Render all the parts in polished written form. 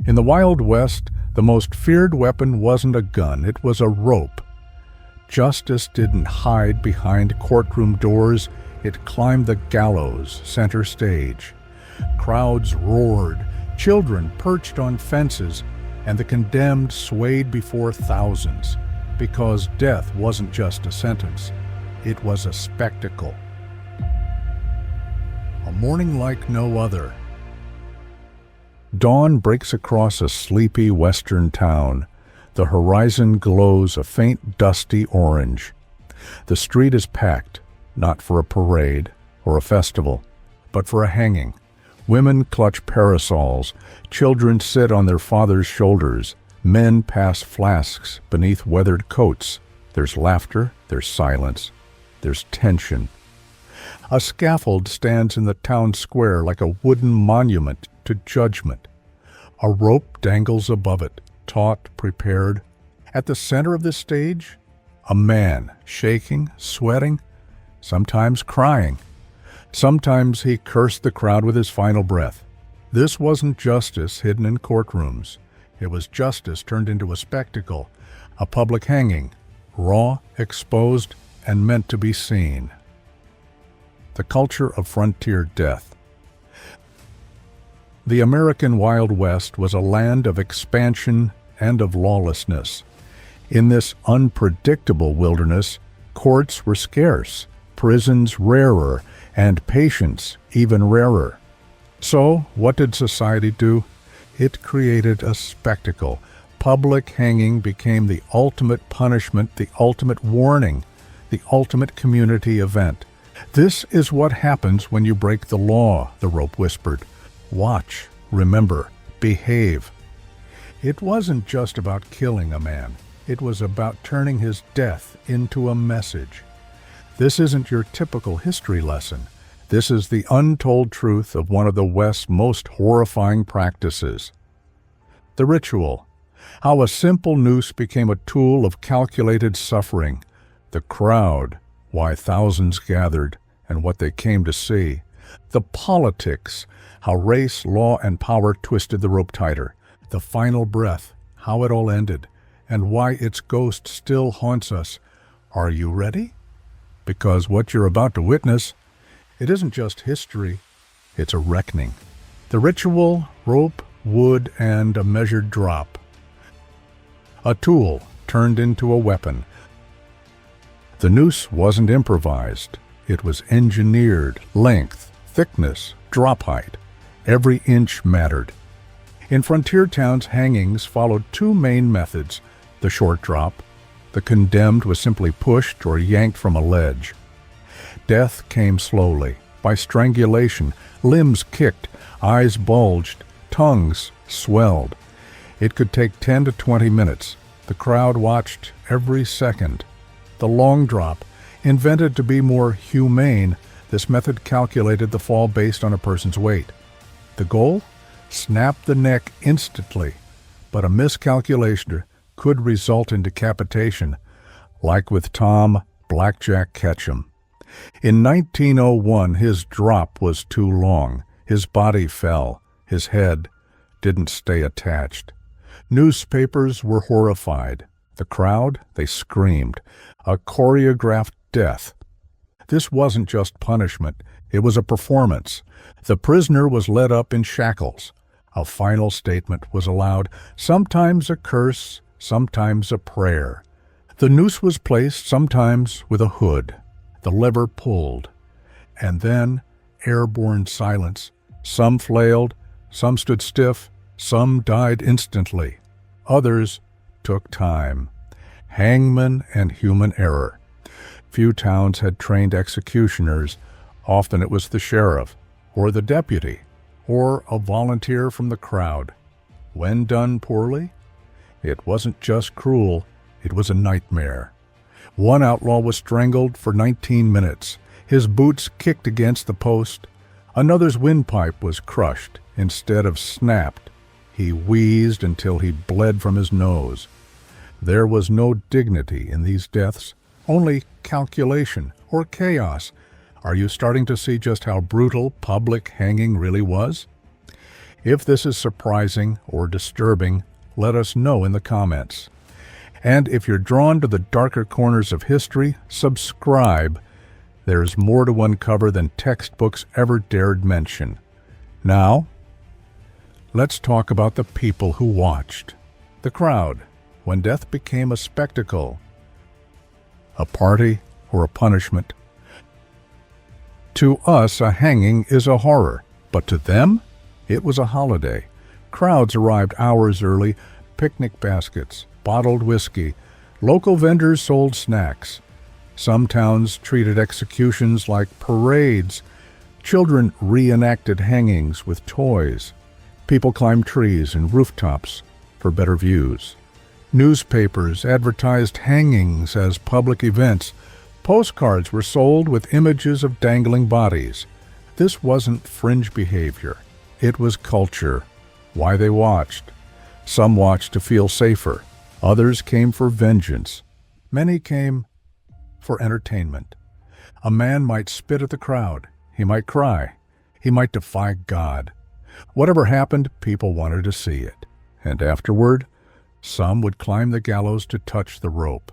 In the Wild West, the most feared weapon wasn't a gun, it was a rope. Justice didn't hide behind courtroom doors, it climbed the gallows center stage. Crowds roared, children perched on fences, and the condemned swayed before thousands, because death wasn't just a sentence, it was a spectacle. A morning like no other. Dawn breaks across a sleepy western town. The horizon glows a faint dusty orange. The street is packed, not for a parade or a festival, but for a hanging. Women clutch parasols, children sit on their fathers' shoulders, men pass flasks beneath weathered coats. There's laughter, there's silence, there's tension. A scaffold stands in the town square like a wooden monument to judgment. A rope dangles above it, taut, prepared. At the center of the stage, a man, shaking, sweating, sometimes crying. Sometimes he cursed the crowd with his final breath. This wasn't justice hidden in courtrooms. It was justice turned into a spectacle, a public hanging, raw, exposed, and meant to be seen. The culture of frontier death. The American Wild West was a land of expansion and of lawlessness. In this unpredictable wilderness, courts were scarce, prisons rarer, and patience even rarer. So, what did society do? It created a spectacle. Public hanging became the ultimate punishment, the ultimate warning, the ultimate community event. "This is what happens when you break the law," the rope whispered. "Watch, remember, behave." It wasn't just about killing a man. It was about turning his death into a message. This isn't your typical history lesson. This is the untold truth of one of the West's most horrifying practices. The ritual. How a simple noose became a tool of calculated suffering. The crowd, why thousands gathered, and what they came to see. The politics, how race, law, and power twisted the rope tighter. The final breath, how it all ended, and why its ghost still haunts us. Are you ready? Because what you're about to witness, it isn't just history, it's a reckoning. The ritual, rope, wood, and a measured drop. A tool turned into a weapon. The noose wasn't improvised. It was engineered. Length, thickness, drop height. Every inch mattered. In frontier towns, hangings followed two main methods: the short drop. The condemned was simply pushed or yanked from a ledge. Death came slowly, by strangulation, limbs kicked, eyes bulged, tongues swelled. It could take 10 to 20 minutes. The crowd watched every second. The long drop, invented to be more humane, this method calculated the fall based on a person's weight. The goal? Snap the neck instantly, but a miscalculation could result in decapitation, like with Tom Blackjack Ketchum. In 1901, his drop was too long. His body fell. His head didn't stay attached. Newspapers were horrified. The crowd, they screamed. A choreographed death. This wasn't just punishment. It was a performance. The prisoner was led up in shackles. A final statement was allowed, sometimes a curse, sometimes a prayer. The noose was placed, sometimes with a hood. The lever pulled. And then, airborne silence. Some flailed, some stood stiff, some died instantly. Others took time. Hangman and human error. Few towns had trained executioners. Often it was the sheriff, or the deputy, or a volunteer from the crowd. When done poorly, it wasn't just cruel, it was a nightmare. One outlaw was strangled for 19 minutes. His boots kicked against the post. Another's windpipe was crushed instead of snapped. He wheezed until he bled from his nose. There was no dignity in these deaths, only calculation or chaos. Are you starting to see just how brutal public hanging really was? If this is surprising or disturbing, let us know in the comments. And if you're drawn to the darker corners of history, subscribe. There's more to uncover than textbooks ever dared mention. Now, let's talk about the people who watched. The crowd, when death became a spectacle, a party, or a punishment. To us, a hanging is a horror, but to them, it was a holiday. Crowds arrived hours early, picnic baskets, bottled whiskey. Local vendors sold snacks. Some towns treated executions like parades. Children reenacted hangings with toys. People climbed trees and rooftops for better views. Newspapers advertised hangings as public events. Postcards were sold with images of dangling bodies. This wasn't fringe behavior. It was culture. Why they watched. Some watched to feel safer. Others came for vengeance. Many came for entertainment. A man might spit at the crowd. He might cry. He might defy God. Whatever happened, people wanted to see it. And afterward, some would climb the gallows to touch the rope.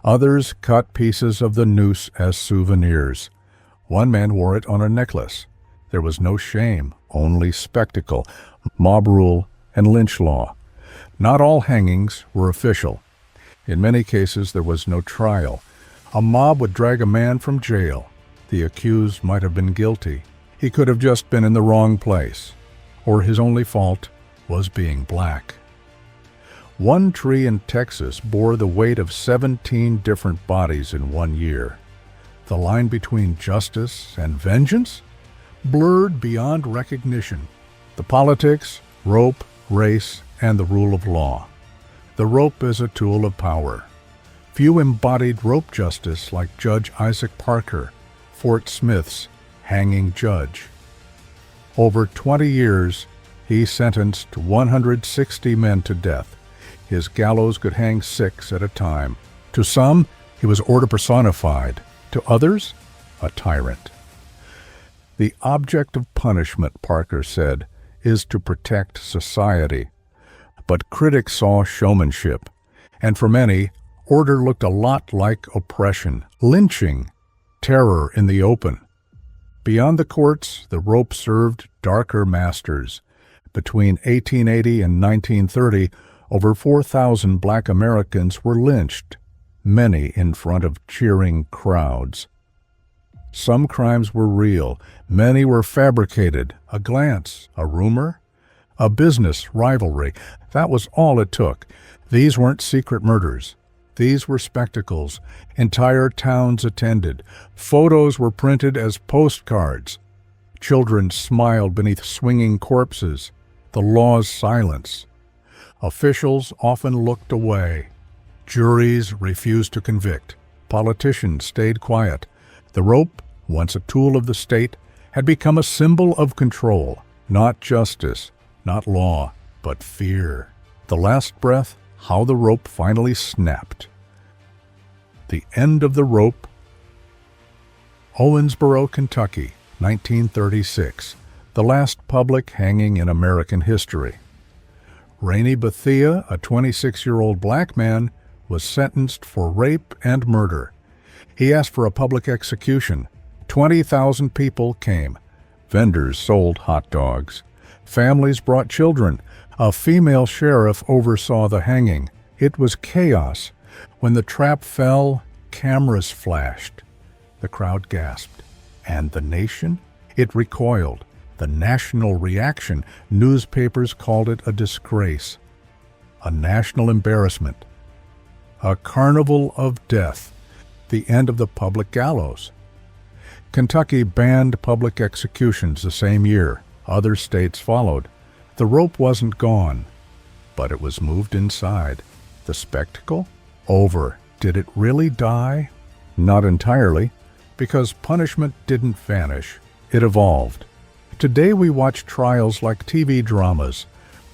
Others cut pieces of the noose as souvenirs. One man wore it on a necklace. There was no shame, only spectacle, mob rule, and lynch law. Not all hangings were official. In many cases, there was no trial. A mob would drag a man from jail. The accused might have been guilty. He could have just been in the wrong place, or his only fault was being black. One tree in Texas bore the weight of 17 different bodies in 1 year. The line between justice and vengeance blurred beyond recognition. The politics, rope, race, and the rule of law. The rope is a tool of power. Few embodied rope justice like Judge Isaac Parker, Fort Smith's hanging judge. Over 20 years, he sentenced 160 men to death. His gallows could hang 6 at a time. To some, he was order personified. To others, a tyrant. The object of punishment, Parker said, is to protect society. But critics saw showmanship, and for many, order looked a lot like oppression, lynching, terror in the open. Beyond the courts, the rope served darker masters. Between 1880 and 1930, over 4,000 black Americans were lynched, many in front of cheering crowds. Some crimes were real, many were fabricated, a glance, a rumor, a business rivalry. That was all it took. These weren't secret murders. These were spectacles. Entire towns attended. Photos were printed as postcards. Children smiled beneath swinging corpses. The law's silence. Officials often looked away. Juries refused to convict. Politicians stayed quiet. The rope, once a tool of the state, had become a symbol of control, not justice, not law, but fear. The last breath, how the rope finally snapped. The end of the rope. Owensboro, Kentucky, 1936. The last public hanging in American history. Rainey Bethia, a 26-year-old black man, was sentenced for rape and murder. He asked for a public execution. 20,000 people came. Vendors sold hot dogs. Families brought children. A female sheriff oversaw the hanging. It was chaos. When the trap fell, cameras flashed. The crowd gasped. And the nation? It recoiled. The national reaction, newspapers called it a disgrace, a national embarrassment, a carnival of death, the end of the public gallows. Kentucky banned public executions the same year. Other states followed. The rope wasn't gone, but it was moved inside. The spectacle? Over. Did it really die? Not entirely, because punishment didn't vanish. It evolved. Today we watch trials like TV dramas.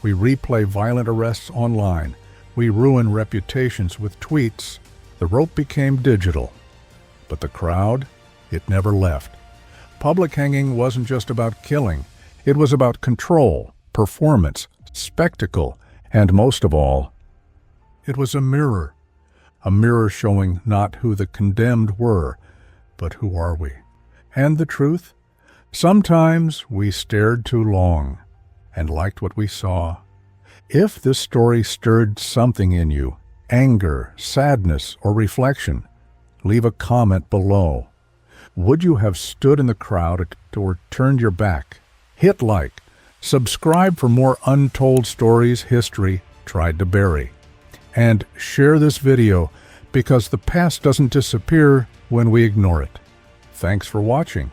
We replay violent arrests online. We ruin reputations with tweets. The rope became digital. But the crowd? It never left. Public hanging wasn't just about killing. It was about control. performance, spectacle, and most of all, it was a mirror showing not who the condemned were, but who are we. And the truth? Sometimes we stared too long and liked what we saw. If this story stirred something in you, anger, sadness, or reflection, leave a comment below. Would you have stood in the crowd or turned your back? Hit like. Subscribe for more untold stories history tried to bury. And share this video because the past doesn't disappear when we ignore it. Thanks for watching.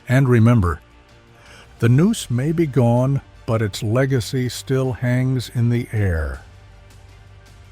And remember, the noose may be gone, but its legacy still hangs in the air.